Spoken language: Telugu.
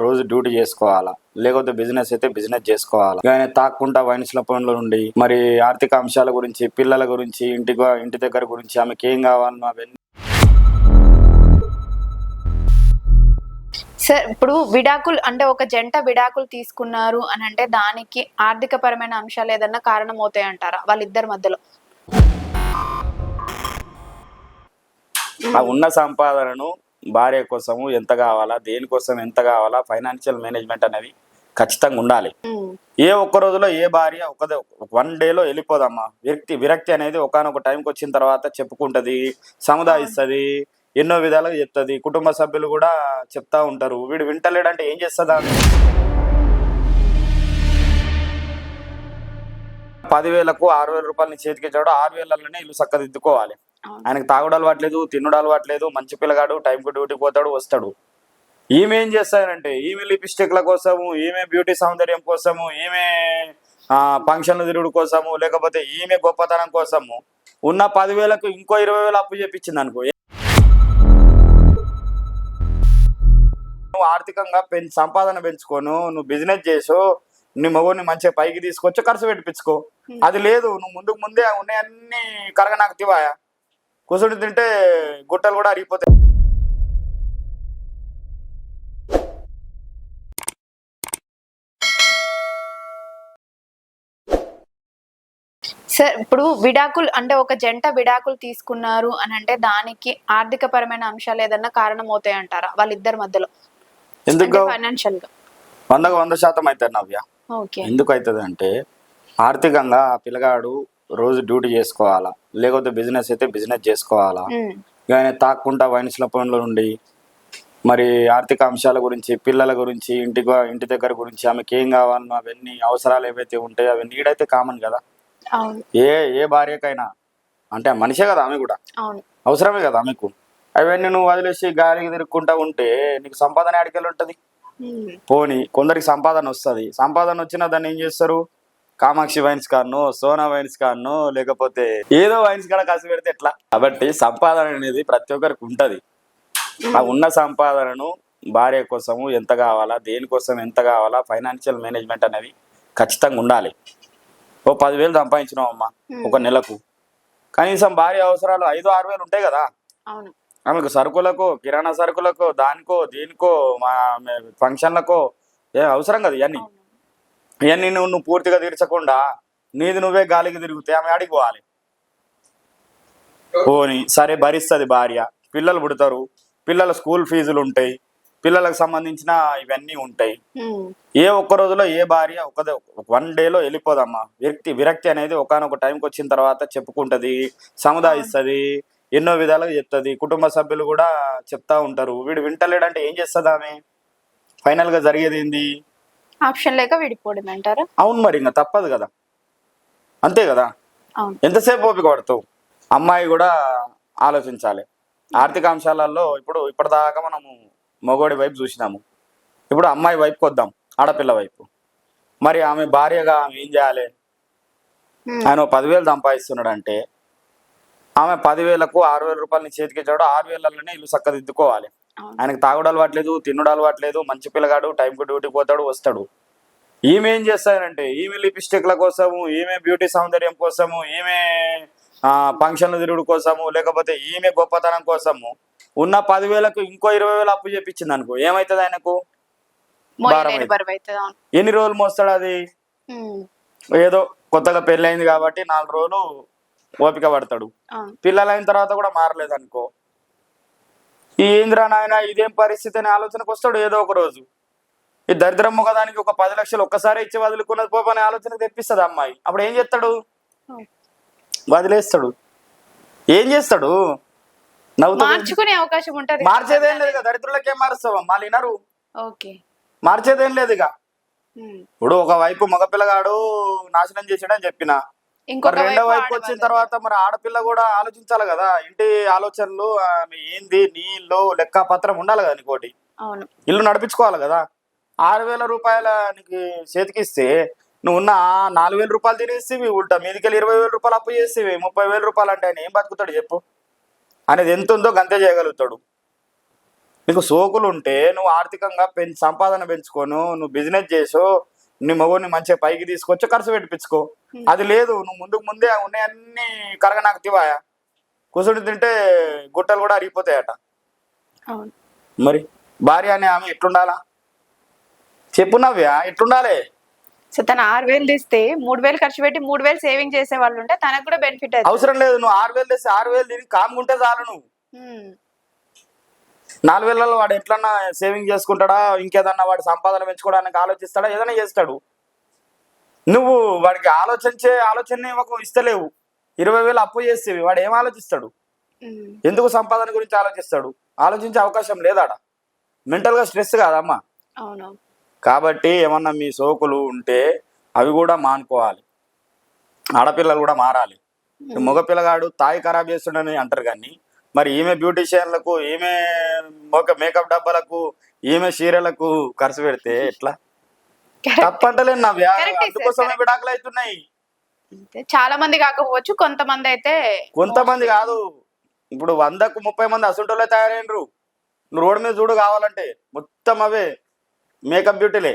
రోజు డ్యూటీ చేసుకోవాలా, లేకపోతే బిజినెస్ అయితే బిజినెస్ చేసుకోవాలా. ఆయన తాక్కుంటా వైన్స్ల పనుల నుండి మరి ఆర్థిక అంశాల గురించి, పిల్లల గురించి, ఇంటి దగ్గర గురించి, ఆమెకి ఏం కావాలన్నా అవన్నీ. సార్ ఇప్పుడు విడాకులు అంటే ఒక జంట విడాకులు తీసుకున్నారు అని అంటే దానికి ఆర్థిక పరమైన అంశాలు ఏదన్నా కారణం అవుతాయి అంటారా వాళ్ళిద్దరి మధ్యలో? ఆ ఉన్న సంపాదనను భార్య కోసము ఎంత కావాలా, దేనికోసం ఎంత కావాలా, ఫైనాన్షియల్ మేనేజ్మెంట్ అనేది ఖచ్చితంగా ఉండాలి. ఏ ఒక్క రోజులో ఏ భార్య వన్ డేలో వెళ్ళిపోదమ్మా. విరక్తి అనేది ఒకనొక టైంకి వచ్చిన తర్వాత చెప్పుకుంటది, సముదాయిస్తుంది, ఎన్నో విధాలుగా చెప్తుంది. కుటుంబ సభ్యులు కూడా చెప్తా ఉంటారు. వీడు వింటలేడంటే ఏం చేస్తుందా? 10,000కు 6,000 రూపాయలని చేతికిచ్చాడు. 6,000లోనే ఇల్లు చక్కదిద్దుకోవాలి. ఆయనకు తాగుడు అలవాట్లేదు, తిన్నుడు అలవాట్లేదు, మంచి పిల్లగాడు, టైంకు డ్యూటీకి పోతాడు, వస్తాడు. ఈమె ఏం చేస్తానంటే ఈమె లిప్స్టిక్ల కోసము, ఈమె బ్యూటీ సౌందర్యం కోసము, ఈమె ఫంక్షన్లు తిరుగుడు కోసము, లేకపోతే ఈమె గొప్పతనం కోసము ఉన్న 10,000కు ఇంకో 20,000 అప్పు చేపించింది అనుకో. నువ్వు ఆర్థికంగా సంపాదన పెంచుకోను, నువ్వు బిజినెస్ చేసు, నీ మగోని మంచిగా పైకి తీసుకొచ్చి ఖర్చు పెట్టించుకో. అది లేదు, నువ్వు ముందుకు ముందే ఉన్నాయన్నీ కరగ నాకు తివాయా, కుసుడు తింటే గుట్టలు కూడా అరిగిపోతాయి. సార్ ఇప్పుడు విడాకులు అంటే ఒక జంట విడాకులు తీసుకున్నారు అని అంటే దానికి ఆర్థిక పరమైన అంశాలు ఏదన్నా కారణం అవుతాయి అంటారా వాళ్ళిద్దరి మధ్యలో? ఎందుకు ఫైనాన్షియల్ గా 100% అవుతుంది నవ్య. ఎందుకు అవుతుంది అంటే ఆర్థికంగా ఆ పిల్లగాడు రోజు డ్యూటీ చేసుకోవాలా, లేకపోతే బిజినెస్ అయితే బిజినెస్ చేసుకోవాలా. ఆయన తాక్కుంటా వైన్స్ల పనుల నుండి మరి ఆర్థిక అంశాల గురించి, పిల్లల గురించి, ఇంటి దగ్గర గురించి, ఆమెకి ఏం కావాలన్నా అవన్నీ అవసరాలు ఏవైతే ఉంటాయో అవి నీడైతే కామన్ కదా. ఏ భార్యకైనా అంటే మనిషే కదా, ఆమె కూడా అవసరమే కదా ఆమెకు. అవన్నీ నువ్వు వదిలేసి గాలికి తిరుక్కుంటా ఉంటే నీకు సంపాదన ఆడికెళ్ళి ఉంటుంది. పోనీ కొందరికి సంపాదన వస్తుంది, సంపాదన వచ్చినా దాన్ని ఏం చేస్తారు, కామాక్షి వైన్స్ కాను, సోనా వైన్స్ కాను, లేకపోతే ఏదో వైన్స్ కాడ కాసి పెడితే ఎట్లా. కాబట్టి సంపాదన అనేది ప్రతి ఒక్కరికి ఉంటుంది. ఆ ఉన్న సంపాదనను భార్య కోసము ఎంత కావాలా, దేనికోసం ఎంత కావాలా, ఫైనాన్షియల్ మేనేజ్మెంట్ అనేది ఖచ్చితంగా ఉండాలి. ఓ 10,000 సంపాదించినావు అమ్మా ఒక నెలకు, కనీసం భార్య అవసరాలు 5-6 వేలు ఉంటాయి కదా. ఆమెకు సరుకులకు, కిరాణా సరుకులకు, దానికో దీనికో, మా ఫంక్షన్లకో అవసరం కదా. ఇవన్నీ నువ్వు పూర్తిగా తీర్చకుండా నీది నువ్వే గాలికి తిరిగితే ఆమె అడిగిపోవాలి. పోని సరే భరిస్తుంది భార్య, పిల్లలు పుడతారు, పిల్లల స్కూల్ ఫీజులు ఉంటాయి, పిల్లలకు సంబంధించిన ఇవన్నీ ఉంటాయి. ఏ ఒక్క రోజులో ఏ భార్య వన్ డేలో వెళ్ళిపోదమ్మా. విరక్తి అనేది ఒకనొక టైంకి వచ్చిన తర్వాత చెప్పుకుంటది, సముదాయిస్తుంది, ఎన్నో విధాలుగా చెప్తుంది. కుటుంబ సభ్యులు కూడా చెప్తా ఉంటారు. వీడు వింటలేడంటే ఏం చేస్తుంది ఆమె? ఫైనల్ గా జరిగేది ఏంది? ఆప్షన్ లేక విడిపోవడం అంటారా? అవును, మరి ఇంకా తప్పదు కదా, అంతే కదా. ఎంతసేపు ఓపిక పడతావు? అమ్మాయి కూడా ఆలోచించాలి ఆర్థిక అంశాలలో. ఇప్పటిదాకా మనము మగోడి వైపు చూసినాము, ఇప్పుడు అమ్మాయి వైపుకి వద్దాం, ఆడపిల్ల వైపు. మరి ఆమె భార్యగా ఆమె ఏం చేయాలి? ఆయన 10,000 సంపాదిస్తున్నాడు అంటే ఆమె 10,000కు 6,000 రూపాయలని చేతికిచ్చాడు. 6,000లోనే ఇల్లు చక్కదిద్దుకోవాలి. ఆయనకు తాగుడు అలవాట్లేదు, తిన్నుడు అలవాట్లేదు, మంచి పిల్లగాడు, టైంకు డ్యూటీకి పోతాడు, వస్తాడు. ఈమె ఏం చేస్తానంటే ఈమె లిప్స్టిక్ల కోసము, ఈమె బ్యూటీ సౌందర్యం కోసము, ఈమె ఫంక్షన్లు తిరుగుడు కోసము, లేకపోతే ఈమె గొప్పతనం కోసము ఉన్న 10,000కు ఇంకో 20,000 అప్పు చేపించింది అనుకో. ఏమవుతుంది ఆయనకు? ఎన్ని రోజులు మోస్తాడు అది? ఏదో కొత్తగా పెళ్ళైంది కాబట్టి 4 రోజులు ఓపిక పడతాడు. పిల్లలైన తర్వాత కూడా మారలేదు అనుకో, ఈ ఏంద్రా నాయన ఇదేం పరిస్థితి అనే ఆలోచనకు వస్తాడు ఏదో ఒక రోజు. ఈ దరిద్రం మొగదానికి ఒక 10 లక్షలు ఒక్కసారి ఇచ్చి వదులుకున్నది పోపనే ఆలోచనకు తెప్పిస్తుంది అమ్మాయి. అప్పుడు ఏం చేస్తాడు? వదిలేస్తాడు. ఏం చేస్తాడు? మార్చుకునే అవకాశం ఉంటుంది. మార్చేదేం లేదు కదా, దరిద్రులకేం మారుస్తావా? మళ్ళీ వినరు, మార్చేదేం లేదు ఇక. ఇప్పుడు ఒకవైపు మగపిల్లగాడు నాశనం చేసాడని చెప్పిన, రెండో వైపు వచ్చిన తర్వాత మరి ఆడపిల్ల కూడా ఆలోచించాలి కదా. ఇంటి ఆలోచనలు ఏంది, నీళ్ళు లెక్క పత్రం ఉండాలి కదా. నీకోటి ఇల్లు నడిపించుకోవాలి కదా. 6,000 రూపాయల నీకు చేతికిస్తే నువ్వున్న 4,000 రూపాయలు తినేస్తేవి, ఉల్టా మీదికెళ్ళి 20,000 రూపాయలు అప్పు చేస్తేవి. 30,000 రూపాయలు అంటే ఆయన ఏం బతుకుతాడు చెప్పు? అనేది ఎంత ఉందో గంతే చేయగలుగుతాడు. నీకు సోకులు ఉంటే నువ్వు ఆర్థికంగా సంపాదన పెంచుకోను, నువ్వు బిజినెస్ చేసో, నీ మగని మంచిగా పైకి తీసుకొచ్చి ఖర్చు పెట్టించుకో. అది లేదు, నువ్వు ముందుకు ముందే ఉన్నాయన్నీ కరగ నాకు తివాయా, కూర్చుని తింటే గుట్టలు కూడా అరిగిపోతాయట. అవును. మరి భార్య అనే ఆమె ఎట్లుండాలా చెప్పు నవ్య, ఎట్లుండాలి? సో తను 6,000 తీస్తే 3,000 ఖర్చు పెట్టి 3,000 సేవింగ్ చేసే వాళ్ళు ఉంటే తనకు కూడా బెనిఫిట్ అవుతుంది. అవసరం లేదు, నువ్వు 6,000 తెస్తే 6,000 తిని కాముకుంటే చాలు. నువ్వు 4,000 వాడు ఎట్లన్నా సేవింగ్ చేసుకుంటాడా, ఇంకేదన్నా వాడు సంపాదన పెంచుకోవడానికి ఆలోచిస్తాడా, ఏదైనా చేస్తాడు. నువ్వు వాడికి ఆలోచన ఇస్తలేవు. 20,000 అప్పు చేస్తేవి, వాడు ఏం ఆలోచిస్తాడు? ఎందుకు సంపాదన గురించి ఆలోచిస్తాడు? ఆలోచించే అవకాశం లేదాడ. మెంటల్గా స్ట్రెస్ కాదమ్మా. అవును. కాబట్టి ఏమన్నా మీ సోకులు ఉంటే అవి కూడా మానుకోవాలి. ఆడపిల్లలు కూడా మారాలి. మగపిల్లగాడు తాయి ఖరాబ్ చేస్తుండని అంటారు, కానీ మరి ఈమె బ్యూటీషియన్లకు, ఈమె మేకప్ డబ్బాలకు, ఈమె చీరలకు ఖర్చు పెడితే ఎట్లా? తప్పంటలేను నవ్య, అందుకోసమే విడాకులు అవుతున్నాయి. చాలా మంది కాకపోవచ్చు, కొంతమంది అయితే. కొంతమంది కాదు, ఇప్పుడు 100కు 30 మంది అసంటోళ్ళే తయారైనరు. నువ్వు రోడ్డు మీద చూడు, కావాలంటే మొత్తం అవే మేకప్ బ్యూటీలే.